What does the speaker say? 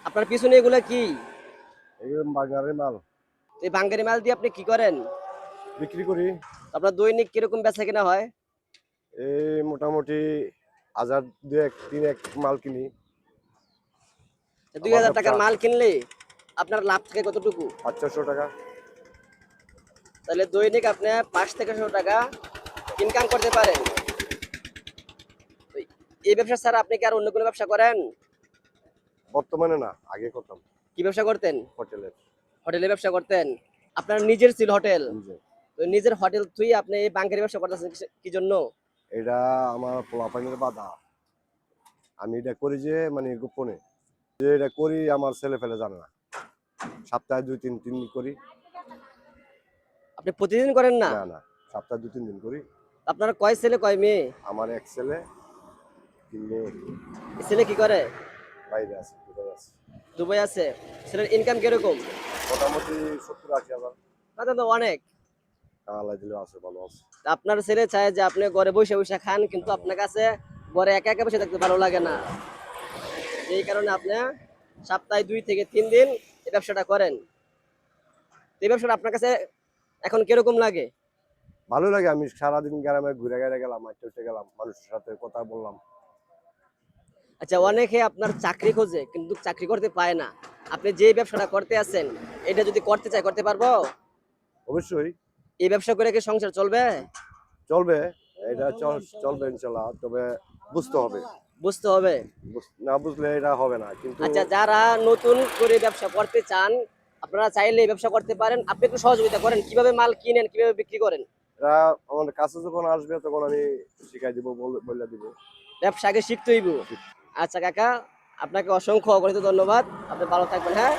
আপনার পিছনে এগুলা কি? এগুলো বাঙালি মাল এই বাঙ্গারি মাল দিয়ে আপনি কি করেন? বিক্রি করি। আপনার দৈনিক কিরকম বেচা কিনা হয়? এই মোটামুটি 1000 2 1 3 1 মাল কিনি। ২ আমার হাজার ব্যবসা টাকার মাল কিনলে আপনার লাভ থাকে কতটুকু? 500-600 টাকা। তাহলে দৈনিক আপনি ৫ থেকে ৬০০ টাকা ইনকাম করতে পারেন। তো এই ব্যবসা ছাড়া আপনি কি আর অন্য কোনো ব্যবসা করেন? বর্তমানে না, আগে করতাম কি ব্যবসা করতেন? হোটেলের। হোটেলে ব্যবসা করতেন। আপনার নিজের ছিল হোটেল। নিজে তো নিজের হোটেল থুই আপনি এই বাঙ্গারি ব্যবসা করতেছেন কি জন্য? এটা আমার পোলাপানের বাধা। আমি এটা করি যে মানে গোপনে, যে এটা করি আমার ছেলে ফেলে জানে না। সপ্তাহে 2-3 দিন করি। আপনি প্রতিদিন করেন না? না না, সপ্তাহে 2-3 দিন করি। আপনার কয় ছেলে কয় মেয়ে? আমার এক ছেলে, 3 মেয়ে। ছেলে কি করে? বাইরে আছে, কোথায় আছে। দুবাই আছে। ছেলের ইনকাম কিরকম? মোটামুটি 70-80 হাজার। না তো অনেক। আল্লাহ দিলে আছে, ভালো আছে। তা আপনার ছেলে চায় যে আপনি ঘরে বসে বসে খান, কিন্তু আপনার কাছে ঘরে একা একা বসে থাকতে ভালো লাগে না। এই কারণে আপনি সপ্তাহে 2 থেকে 3 দিন এই ব্যবসাটা করেন। তো এই ব্যবসাটা আপনার কাছে এখন কিরকম লাগে? ভালো লাগে। আমি সারাদিন গ্রামে ঘুরে ঘুরে গেলাম, হাঁটতে হাঁটতে গেলাম, মানুষের সাথে কথা বললাম। আচ্ছা, অনেকে আপনার চাকরি খোঁজে কিন্তু চাকরি করতে পায় না। আপনি যে ব্যবসাটা করতে আছেন, এটা যদি করতে চাই করতে পারবো? অবশ্যই এই ব্যবসা করে কি সংসার চলবে? চলবে। এটা চলবে ইনশাল্লাহ, তবে বুঝতে হবে। বুঝতে হবে। না বুঝলে এটা হবে না কিন্তু। আচ্ছা, যারা নতুন করে ব্যবসা করতে চান, আপনারা চাইলে এই ব্যবসা করতে পারেন। আপনি একটু সহযোগিতা করেন, কিভাবে মাল কিনেন, কিভাবে বিক্রি করেন। এরা আমাদের কাছে যখন আসবে তখন আমি শিখাই দিব, বলে দিব। ব্যবসা আগে শিখতে হইব। আচ্ছা কাকা, আপনাকে অসংখ্য অগণিত ধন্যবাদ। আপনি ভালো থাকবেন, হ্যাঁ।